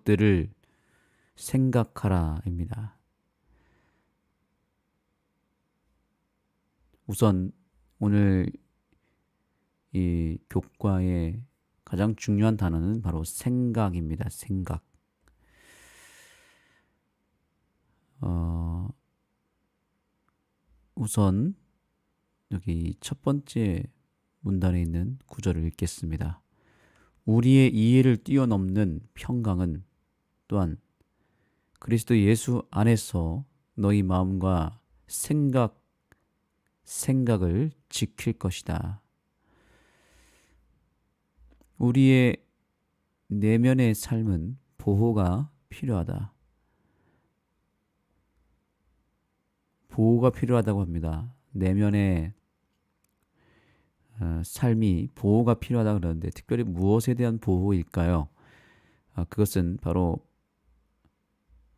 그것들을 생각하라입니다. 우선 오늘 이 교과의 가장 중요한 단어는 바로 생각입니다. 생각. 우선 여기 첫 번째 문단에 있는 구절을 읽겠습니다. 우리의 이해를 뛰어넘는 평강은 또한 그리스도 예수 안에서 너희 마음과 생각을 지킬 것이다. 우리의 내면의 삶은 보호가 필요하다. 보호가 필요하다고 합니다. 내면의 삶이 보호가 필요하다고 그러는데 특별히 무엇에 대한 보호일까요? 그것은 바로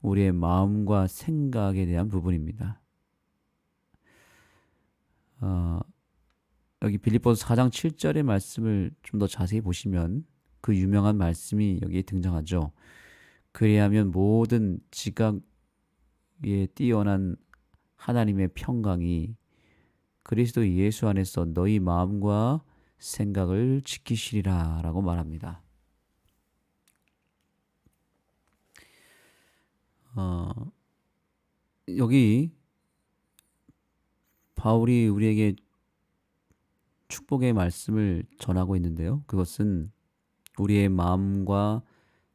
우리의 마음과 생각에 대한 부분입니다. 여기 빌립보서 4장 7절의 말씀을 좀 더 자세히 보시면 그 유명한 말씀이 여기에 등장하죠. 그리하면 모든 지각에 뛰어난 하나님의 평강이 그리스도 예수 안에서 너희 마음과 생각을 지키시리라 라고 말합니다. 여기 바울이 우리에게 축복의 말씀을 전하고 있는데요. 그것은 우리의 마음과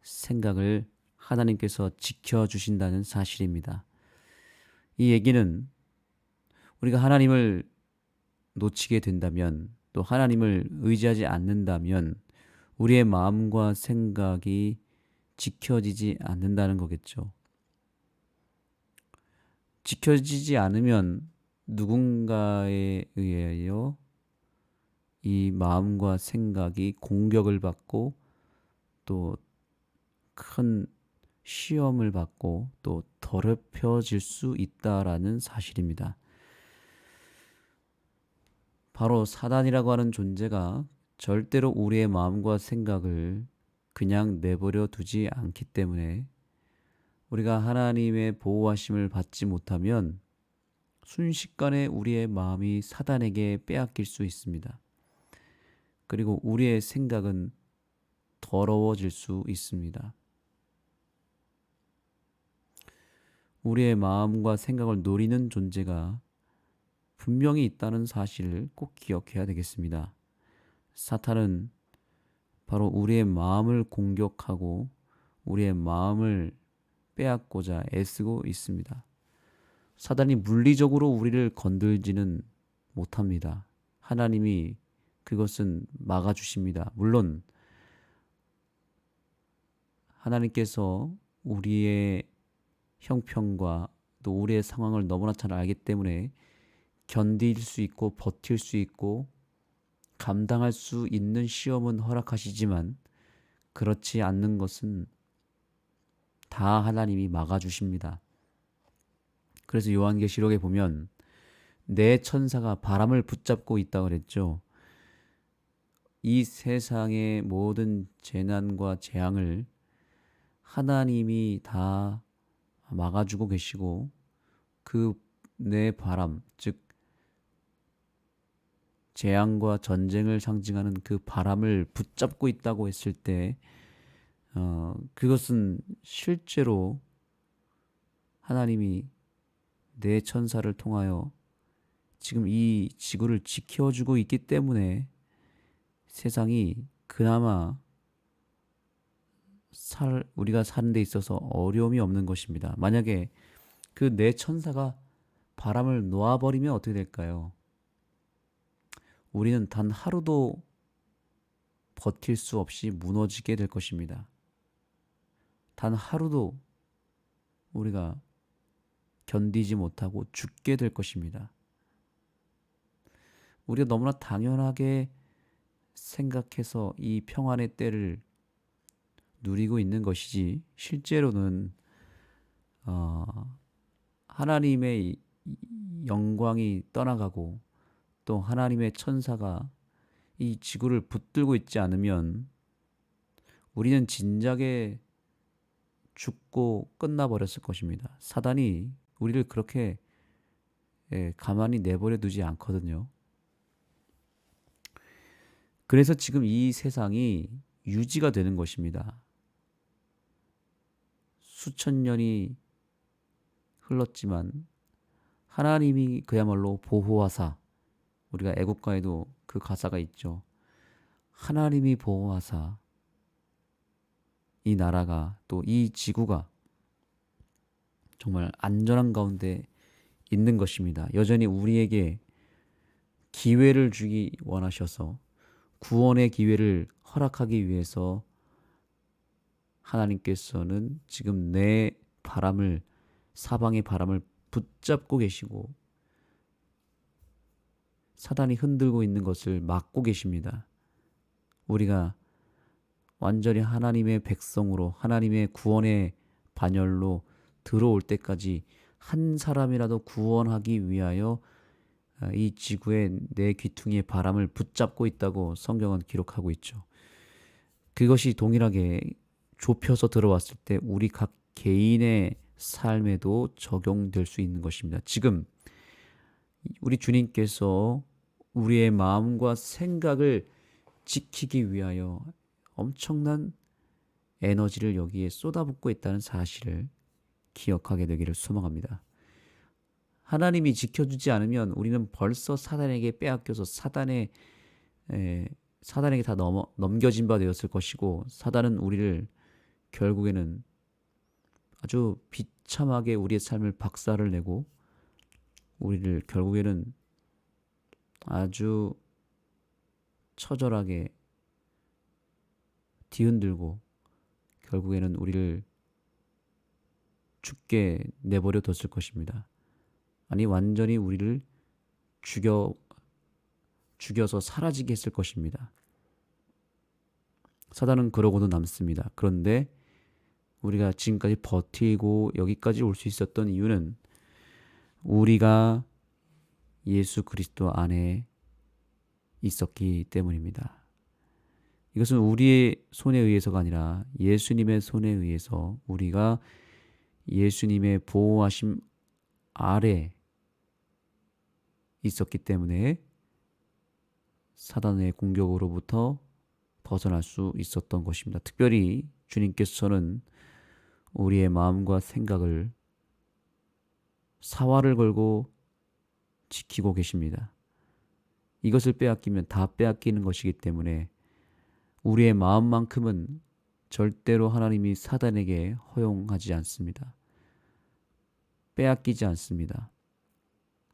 생각을 하나님께서 지켜주신다는 사실입니다. 이 얘기는 우리가 하나님을 놓치게 된다면 또 하나님을 의지하지 않는다면 우리의 마음과 생각이 지켜지지 않는다는 거겠죠. 지켜지지 않으면 누군가에 의하여 이 마음과 생각이 공격을 받고 또 큰 시험을 받고 또 더럽혀질 수 있다라는 사실입니다. 바로 사단이라고 하는 존재가 절대로 우리의 마음과 생각을 그냥 내버려 두지 않기 때문에 우리가 하나님의 보호하심을 받지 못하면 순식간에 우리의 마음이 사단에게 빼앗길 수 있습니다. 그리고 우리의 생각은 더러워질 수 있습니다. 우리의 마음과 생각을 노리는 존재가 분명히 있다는 사실을 꼭 기억해야 되겠습니다. 사탄은 바로 우리의 마음을 공격하고 우리의 마음을 빼앗고자 애쓰고 있습니다. 사단이 물리적으로 우리를 건들지는 못합니다. 하나님이 그것은 막아주십니다. 물론 하나님께서 우리의 형편과 또 우리의 상황을 너무나 잘 알기 때문에 견딜 수 있고 버틸 수 있고 감당할 수 있는 시험은 허락하시지만 그렇지 않는 것은 다 하나님이 막아주십니다. 그래서 요한계시록에 보면 내 천사가 바람을 붙잡고 있다고 그랬죠. 이 세상의 모든 재난과 재앙을 하나님이 다 막아주고 계시고 그 내 바람, 즉 재앙과 전쟁을 상징하는 그 바람을 붙잡고 있다고 했을 때 그것은 실제로 하나님이 내 천사를 통하여 지금 이 지구를 지켜주고 있기 때문에 세상이 그나마 우리가 사는 데 있어서 어려움이 없는 것입니다. 만약에 그 내 천사가 바람을 놓아버리면 어떻게 될까요? 우리는 단 하루도 버틸 수 없이 무너지게 될 것입니다. 단 하루도 우리가 견디지 못하고 죽게 될 것입니다. 우리가 너무나 당연하게 생각해서 이 평안의 때를 누리고 있는 것이지 실제로는 하나님의 영광이 떠나가고 또 하나님의 천사가 이 지구를 붙들고 있지 않으면 우리는 진작에 죽고 끝나버렸을 것입니다. 사단이 우리를 그렇게 가만히 내버려 두지 않거든요. 그래서 지금 이 세상이 유지가 되는 것입니다. 수천 년이 흘렀지만 하나님이 그야말로 보호하사, 우리가 애국가에도 그 가사가 있죠. 하나님이 보호하사 이 나라가, 또 이 지구가 정말 안전한 가운데 있는 것입니다. 여전히 우리에게 기회를 주기 원하셔서, 구원의 기회를 허락하기 위해서 하나님께서는 지금 내 바람을, 사방의 바람을 붙잡고 계시고 사단이 흔들고 있는 것을 막고 계십니다. 우리가 완전히 하나님의 백성으로, 하나님의 구원의 반열로 들어올 때까지 한 사람이라도 구원하기 위하여 이 지구의 내 귀퉁이의 바람을 붙잡고 있다고 성경은 기록하고 있죠. 그것이 동일하게 좁혀서 들어왔을 때 우리 각 개인의 삶에도 적용될 수 있는 것입니다. 지금 우리 주님께서 우리의 마음과 생각을 지키기 위하여 엄청난 에너지를 여기에 쏟아붓고 있다는 사실을 기억하게 되기를 소망합니다. 하나님이 지켜주지 않으면 우리는 벌써 사단에게 빼앗겨서 사단에게 다 넘겨진 바 되었을 것이고, 사단은 우리를 결국에는 아주 비참하게 우리의 삶을 박살을 내고 우리를 결국에는 아주 처절하게 뒤흔들고 결국에는 우리를 죽게 내버려 뒀을 것입니다. 아니, 완전히 우리를 죽여서 사라지게 했을 것입니다. 사단은 그러고도 남습니다. 그런데 우리가 지금까지 버티고 여기까지 올 수 있었던 이유는 우리가 예수 그리스도 안에 있었기 때문입니다. 이것은 우리의 손에 의해서가 아니라 예수님의 손에 의해서, 우리가 예수님의 보호하심 아래 있었기 때문에 사단의 공격으로부터 벗어날 수 있었던 것입니다. 특별히 주님께서는 우리의 마음과 생각을 사활을 걸고 지키고 계십니다. 이것을 빼앗기면 다 빼앗기는 것이기 때문에 우리의 마음만큼은 절대로 하나님이 사단에게 허용하지 않습니다. 빼앗기지 않습니다.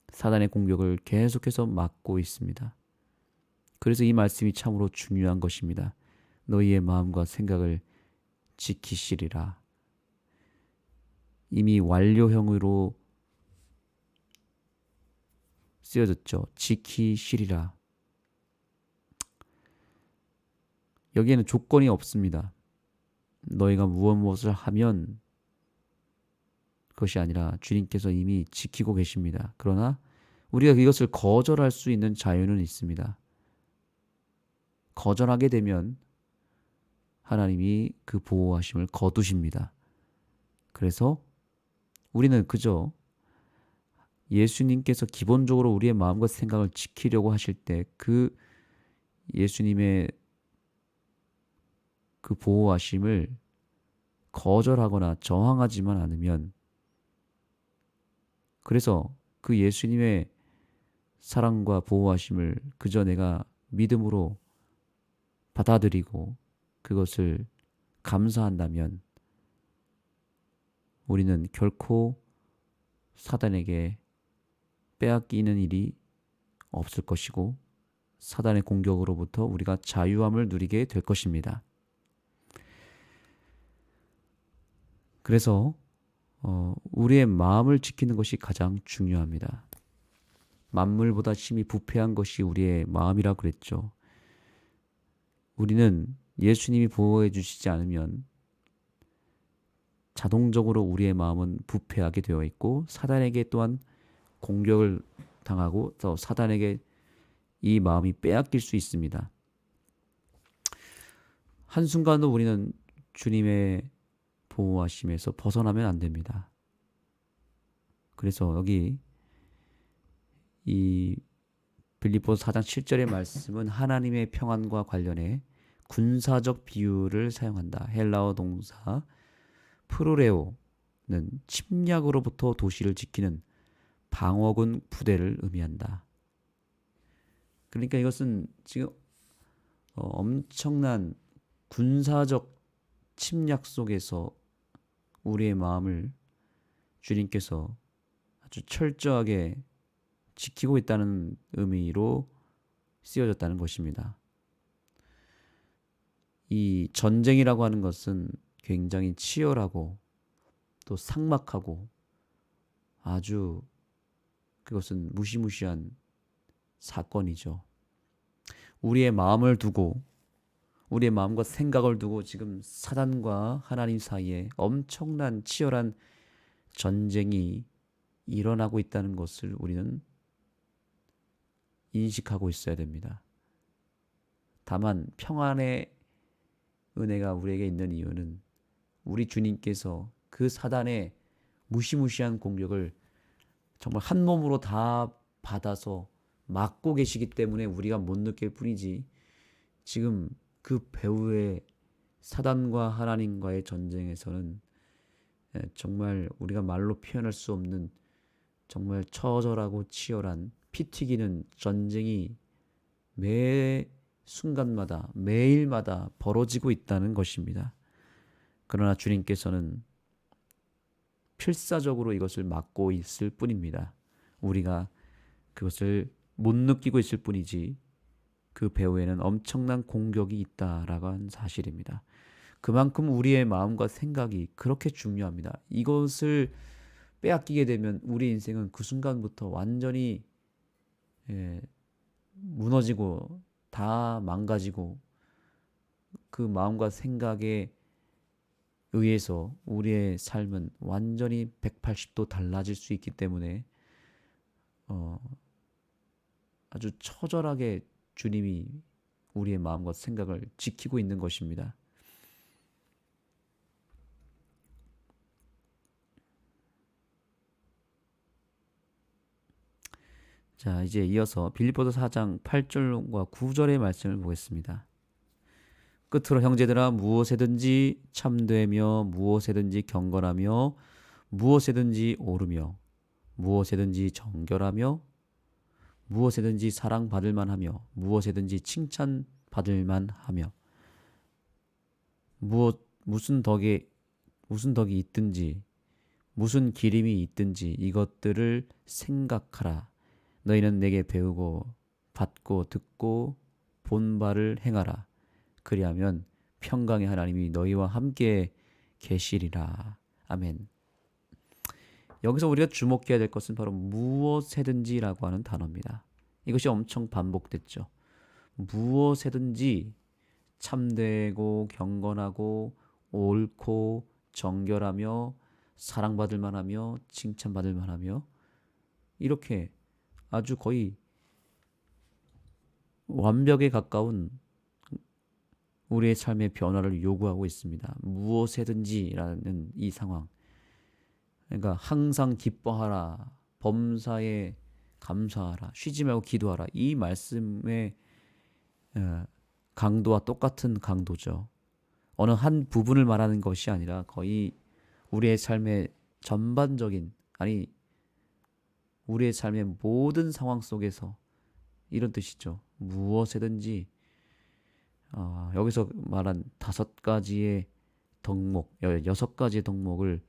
사단의 공격을 계속해서 막고 있습니다. 그래서 이 말씀이 참으로 중요한 것입니다. 너희의 마음과 생각을 지키시리라. 이미 완료형으로 쓰여졌죠. 지키시리라. 여기에는 조건이 없습니다. 너희가 무엇을 하면, 그것이 아니라 주님께서 이미 지키고 계십니다. 그러나 우리가 이것을 거절할 수 있는 자유는 있습니다. 거절하게 되면 하나님이 그 보호하심을 거두십니다. 그래서 우리는 그저 예수님께서 기본적으로 우리의 마음과 생각을 지키려고 하실 때 그 예수님의 그 보호하심을 거절하거나 저항하지만 않으면, 그래서 그 예수님의 사랑과 보호하심을 그저 내가 믿음으로 받아들이고 그것을 감사한다면 우리는 결코 사단에게 빼앗기는 일이 없을 것이고 사단의 공격으로부터 우리가 자유함을 누리게 될 것입니다. 그래서 우리의 마음을 지키는 것이 가장 중요합니다. 만물보다 심히 부패한 것이 우리의 마음이라 그랬죠. 우리는 예수님이 보호해 주시지 않으면 자동적으로 우리의 마음은 부패하게 되어 있고 사단에게 또한 공격을 당하고 또 사단에게 이 마음이 빼앗길 수 있습니다. 한순간도 우리는 주님의 보호하심에서 벗어나면 안 됩니다. 그래서 여기 이 빌립보서 4장 7절의 말씀은 하나님의 평안과 관련해 군사적 비유를 사용한다. 헬라어 동사 프로레오는 침략으로부터 도시를 지키는 방어군 부대를 의미한다. 그러니까 이것은 지금 엄청난 군사적 침략 속에서 우리의 마음을 주님께서 아주 철저하게 지키고 있다는 의미로 쓰여졌다는 것입니다. 이 전쟁이라고 하는 것은 굉장히 치열하고 또 삭막하고 아주 그것은 무시무시한 사건이죠. 우리의 마음을 두고 우리의 마음과 생각을 두고 지금 사단과 하나님 사이에 엄청난 치열한 전쟁이 일어나고 있다는 것을 우리는 인식하고 있어야 됩니다. 다만 평안의 은혜가 우리에게 있는 이유는 우리 주님께서 그 사단의 무시무시한 공격을 정말 한 몸으로 다 받아서 막고 계시기 때문에 우리가 못 느낄 뿐이지, 지금 그 배후의 사단과 하나님과의 전쟁에서는 정말 우리가 말로 표현할 수 없는 정말 처절하고 치열한 피 튀기는 전쟁이 매 순간마다 매일마다 벌어지고 있다는 것입니다. 그러나 주님께서는 필사적으로 이것을 막고 있을 뿐입니다. 우리가 그것을 못 느끼고 있을 뿐이지 그 배후에는 엄청난 공격이 있다라고 하는 사실입니다. 그만큼 우리의 마음과 생각이 그렇게 중요합니다. 이것을 빼앗기게 되면 우리 인생은 그 순간부터 완전히 무너지고 다 망가지고 그 마음과 생각에 의해서 우리의 삶은 완전히 180도 달라질 수 있기 때문에 아주 처절하게 주님이 우리의 마음과 생각을 지키고 있는 것입니다. 자, 이제 이어서 빌립보서 4장 8절과 9절의 말씀을 보겠습니다. 끝으로 형제들아, 무엇에든지 참되며 무엇에든지 경건하며 무엇에든지 오르며 무엇에든지 정결하며 무엇에든지 사랑받을 만하며 무엇에든지 칭찬받을 만하며 무슨 덕이 있든지 무슨 기림이 있든지 이것들을 생각하라. 너희는 내게 배우고 받고 듣고 본 바를 행하라. 그리하면 평강의 하나님이 너희와 함께 계시리라. 아멘. 여기서 우리가 주목해야 될 것은 바로 무엇에든지라고 하는 단어입니다. 이것이 엄청 반복됐죠. 무엇에든지 참되고 경건하고 옳고 정결하며 사랑받을 만하며 칭찬받을 만하며, 이렇게 아주 거의 완벽에 가까운 우리의 삶의 변화를 요구하고 있습니다. 무엇에든지라는 이 상황. 그러니까 항상 기뻐하라, 범사에 감사하라, 쉬지 말고 기도하라. 이 말씀의 강도와 똑같은 강도죠. 어느 한 부분을 말하는 것이 아니라 거의 우리의 삶의 전반적인, 아니 우리의 삶의 모든 상황 속에서 이런 뜻이죠. 무엇에든지 여기서 말한 5가지의 덕목, 6가지의 덕목을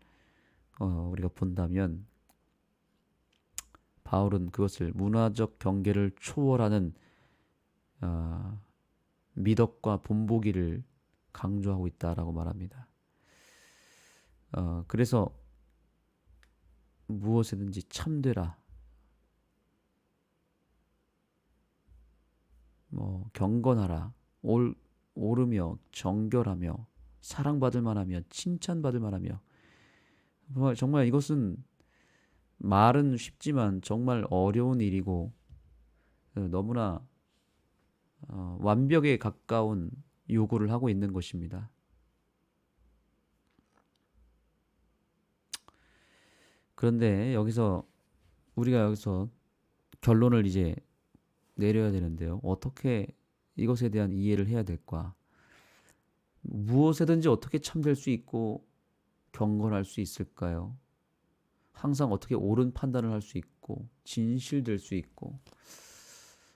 우리가 본다면 바울은 그것을 문화적 경계를 초월하는 미덕과 본보기를 강조하고 있다라고 말합니다. 그래서 무엇에든지 참되라, 경건하라, 오르며 정결하며 사랑받을 만하며 칭찬받을 만하며, 정말 이것은 말은 쉽지만 정말 어려운 일이고 너무나 완벽에 가까운 요구를 하고 있는 것입니다. 그런데 우리가 여기서 결론을 이제 내려야 되는데요. 어떻게 이것에 대한 이해를 해야 될까? 무엇에든지 어떻게 참될 수 있고 경건할 수 있을까요? 항상 어떻게 옳은 판단을 할 수 있고 진실될 수 있고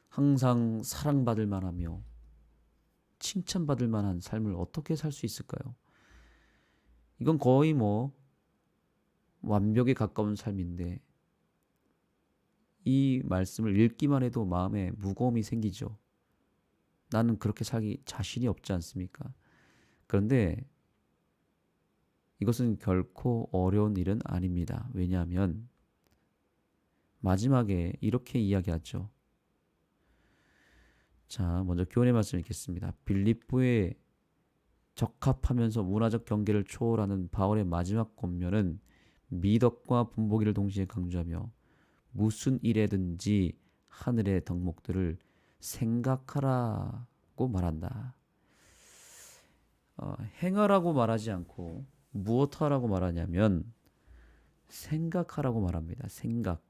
항상 사랑받을 만하며 칭찬받을 만한 삶을 어떻게 살 수 있을까요? 이건 거의 완벽에 가까운 삶인데 이 말씀을 읽기만 해도 마음에 무거움이 생기죠. 나는 그렇게 살기 자신이 없지 않습니까? 그런데 이것은 결코 어려운 일은 아닙니다. 왜냐하면 마지막에 이렇게 이야기하죠. 자, 먼저 교훈의 말씀 읽겠습니다. 빌립보에 적합하면서 문화적 경계를 초월하는 바울의 마지막 권면은 미덕과 분보기를 동시에 강조하며 무슨 일에든지 하늘의 덕목들을 생각하라고 말한다. 행하라고 말하지 않고 무엇하라고 말하냐면 생각하라고 말합니다. 생각.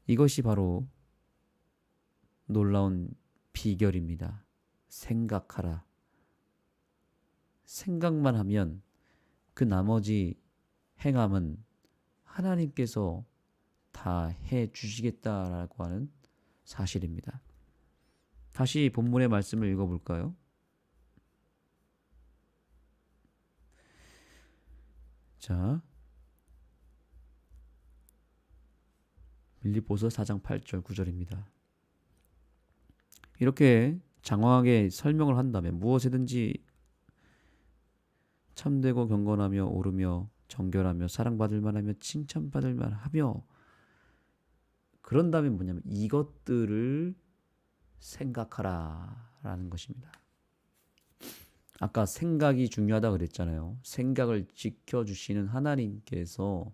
이것이 바로 놀라운 비결입니다. 생각하라. 생각만 하면 그 나머지 행함은 하나님께서 다 해 주시겠다라고 하는 사실입니다. 다시 본문의 말씀을 읽어볼까요? 자, 빌립보서 4장 8절 9절입니다. 이렇게 장황하게 설명을 한다면 무엇이든지 참되고 경건하며 옳으며 정결하며 사랑받을 만하며 칭찬받을 만하며 그런다면 뭐냐면 이것들을 생각하라라는 것입니다. 아까 생각이 중요하다 그랬잖아요. 생각을 지켜주시는 하나님께서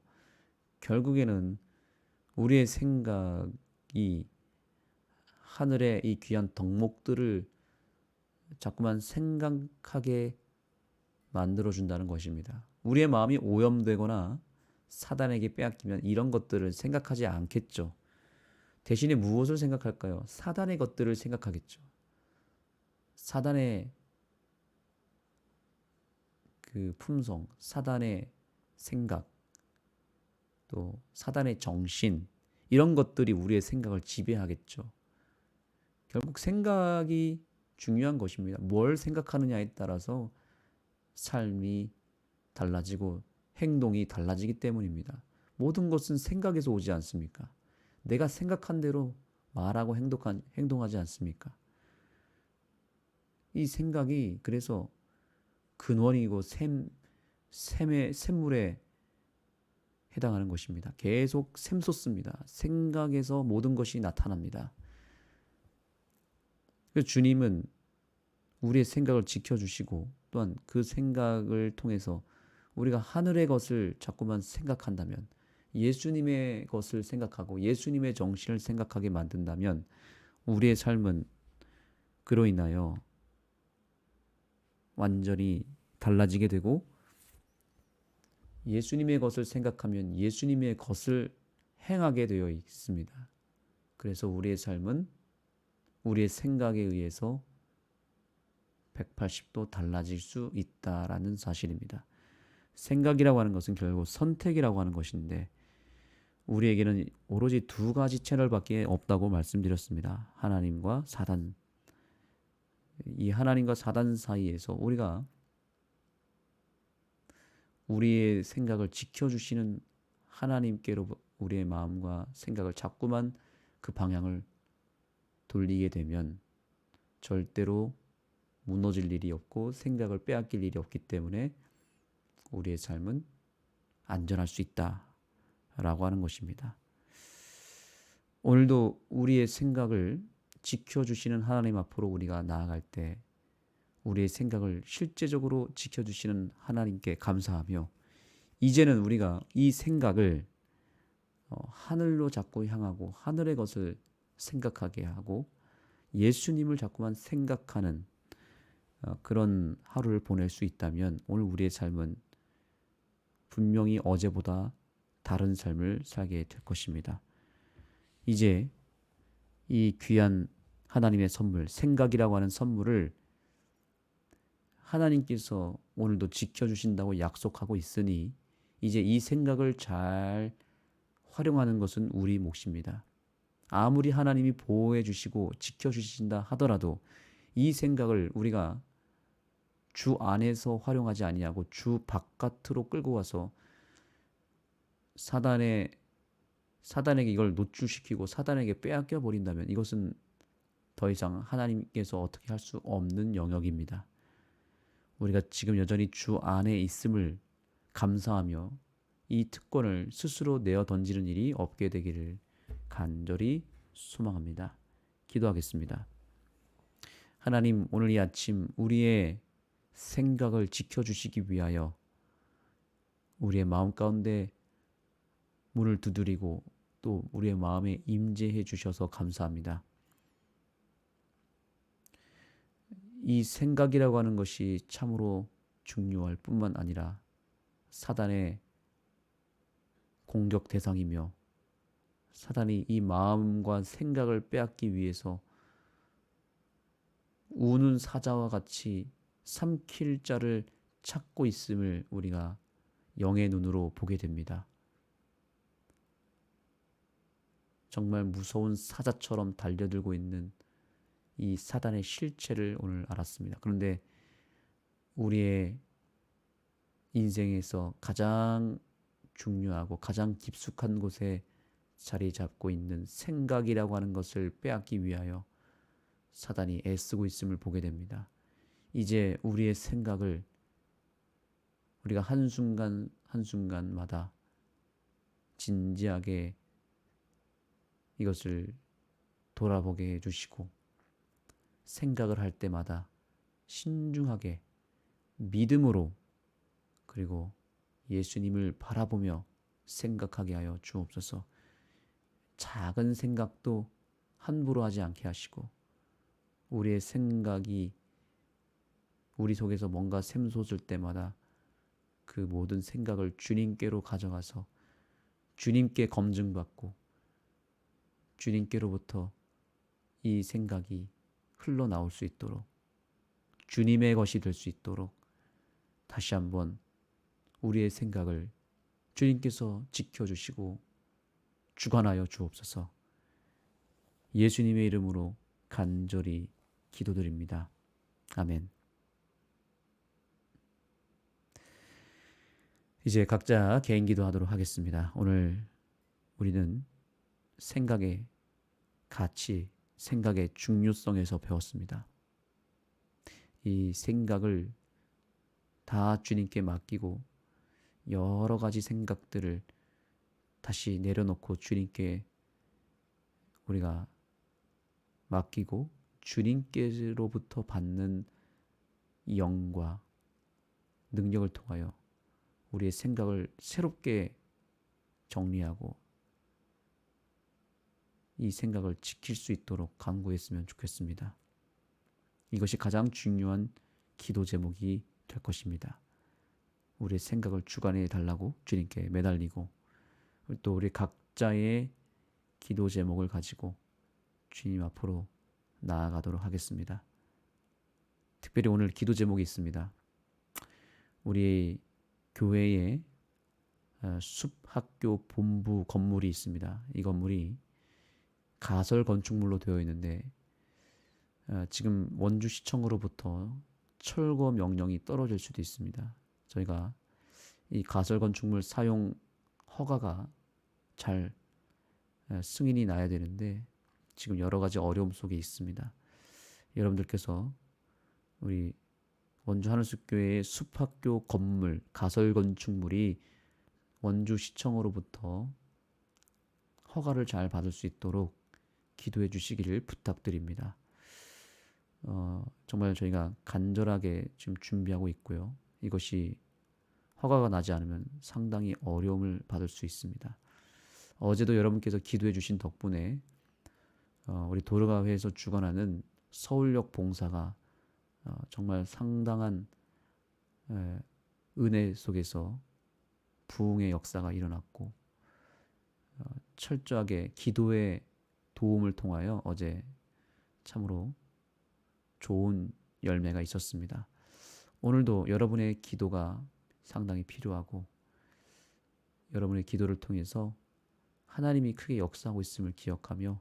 결국에는 우리의 생각이 하늘의 이 귀한 덕목들을 자꾸만 생각하게 만들어준다는 것입니다. 우리의 마음이 오염되거나 사단에게 빼앗기면 이런 것들을 생각하지 않겠죠. 대신에 무엇을 생각할까요? 사단의 것들을 생각하겠죠. 사단의 그 품성, 사단의 생각, 또 사단의 정신, 이런 것들이 우리의 생각을 지배하겠죠. 결국 생각이 중요한 것입니다. 뭘 생각하느냐에 따라서 삶이 달라지고 행동이 달라지기 때문입니다. 모든 것은 생각에서 오지 않습니까? 내가 생각한 대로 말하고 행동하지 않습니까? 이 생각이 그래서 근원이고 샘물에 해당하는 것입니다. 계속 샘솟습니다. 생각에서 모든 것이 나타납니다. 그래서 주님은 우리의 생각을 지켜주시고 또한 그 생각을 통해서 우리가 하늘의 것을 자꾸만 생각한다면 예수님의 것을 생각하고 예수님의 정신을 생각하게 만든다면 우리의 삶은 그로 인하여 완전히 달라지게 되고 예수님의 것을 생각하면 예수님의 것을 행하게 되어 있습니다. 그래서 우리의 삶은 우리의 생각에 의해서 180도 달라질 수 있다라는 사실입니다. 생각이라고 하는 것은 결국 선택이라고 하는 것인데 우리에게는 오로지 두 가지 채널밖에 없다고 말씀드렸습니다. 하나님과 사단. 이 하나님과 사단 사이에서 우리가 우리의 생각을 지켜주시는 하나님께로 우리의 마음과 생각을 자꾸만 그 방향을 돌리게 되면 절대로 무너질 일이 없고 생각을 빼앗길 일이 없기 때문에 우리의 삶은 안전할 수 있다라고 하는 것입니다. 오늘도 우리의 생각을 지켜주시는 하나님 앞으로 우리가 나아갈 때 우리의 생각을 실제적으로 지켜주시는 하나님께 감사하며 이제는 우리가 이 생각을 하늘로 자꾸 향하고 하늘의 것을 생각하게 하고 예수님을 자꾸만 생각하는 그런 하루를 보낼 수 있다면 오늘 우리의 삶은 분명히 어제보다 다른 삶을 살게 될 것입니다. 이제 이 귀한 하나님의 선물, 생각이라고 하는 선물을 하나님께서 오늘도 지켜주신다고 약속하고 있으니 이제 이 생각을 잘 활용하는 것은 우리 몫입니다. 아무리 하나님이 보호해 주시고 지켜주신다 하더라도 이 생각을 우리가 주 안에서 활용하지 아니하고 주 바깥으로 끌고 와서 사단에게 이걸 노출시키고 사단에게 빼앗겨 버린다면 이것은 더 이상 하나님께서 어떻게 할 수 없는 영역입니다. 우리가 지금 여전히 주 안에 있음을 감사하며 이 특권을 스스로 내어 던지는 일이 없게 되기를 간절히 소망합니다. 기도하겠습니다. 하나님, 오늘 이 아침 우리의 생각을 지켜주시기 위하여 우리의 마음 가운데 문을 두드리고 또 우리의 마음에 임재해 주셔서 감사합니다. 이 생각이라고 하는 것이 참으로 중요할 뿐만 아니라 사단의 공격 대상이며 사단이 이 마음과 생각을 빼앗기 위해서 우는 사자와 같이 삼킬 자를 찾고 있음을 우리가 영의 눈으로 보게 됩니다. 정말 무서운 사자처럼 달려들고 있는 이 사단의 실체를 오늘 알았습니다. 그런데 우리의 인생에서 가장 중요하고 가장 깊숙한 곳에 자리 잡고 있는 생각이라고 하는 것을 빼앗기 위하여 사단이 애쓰고 있음을 보게 됩니다. 이제 우리의 생각을 우리가 한순간 한순간마다 진지하게 이것을 돌아보게 해주시고 생각을 할 때마다 신중하게 믿음으로 그리고 예수님을 바라보며 생각하게 하여 주옵소서. 작은 생각도 함부로 하지 않게 하시고 우리의 생각이 우리 속에서 뭔가 샘솟을 때마다 그 모든 생각을 주님께로 가져가서 주님께 검증받고 주님께로부터 이 생각이 흘러나올 수 있도록 주님의 것이 될 수 있도록 다시 한번 우리의 생각을 주님께서 지켜주시고 주관하여 주옵소서. 예수님의 이름으로 간절히 기도드립니다. 아멘. 이제 각자 개인 기도하도록 하겠습니다. 오늘 우리는 생각의 가치, 생각의 중요성에서 배웠습니다. 이 생각을 다 주님께 맡기고 여러 가지 생각들을 다시 내려놓고 주님께 우리가 맡기고 주님께로부터 받는 영과 능력을 통하여 우리의 생각을 새롭게 정리하고 이 생각을 지킬 수 있도록 간구했으면 좋겠습니다. 이것이 가장 중요한 기도 제목이 될 것입니다. 우리의 생각을 주관해 달라고 주님께 매달리고 또 우리 각자의 기도 제목을 가지고 주님 앞으로 나아가도록 하겠습니다. 특별히 오늘 기도 제목이 있습니다. 우리 교회에 숲학교 본부 건물이 있습니다. 이 건물이 가설 건축물로 되어 있는데 지금 원주시청으로부터 철거 명령이 떨어질 수도 있습니다. 저희가 이 가설 건축물 사용 허가가 잘 승인이 나야 되는데 지금 여러 가지 어려움 속에 있습니다. 여러분들께서 우리 원주 하늘숲교회의 숲학교 건물 가설 건축물이 원주시청으로부터 허가를 잘 받을 수 있도록 기도해 주시기를 부탁드립니다. 정말 저희가 간절하게 지금 준비하고 있고요. 이것이 허가가 나지 않으면 상당히 어려움을 받을 수 있습니다. 어제도 여러분께서 기도해 주신 덕분에 우리 도르가회에서 주관하는 서울역 봉사가 정말 상당한 은혜 속에서 부흥의 역사가 일어났고 철저하게 기도의 도움을 통하여 어제 참으로 좋은 열매가 있었습니다. 오늘도 여러분의 기도가 상당히 필요하고 여러분의 기도를 통해서 하나님이 크게 역사하고 있음을 기억하며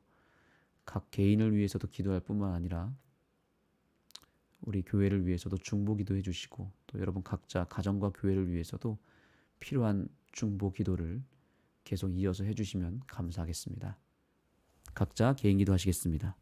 각 개인을 위해서도 기도할 뿐만 아니라 우리 교회를 위해서도 중보 기도해 주시고 또 여러분 각자 가정과 교회를 위해서도 필요한 중보 기도를 계속 이어서 해주시면 감사하겠습니다. 각자 개인 기도하시겠습니다.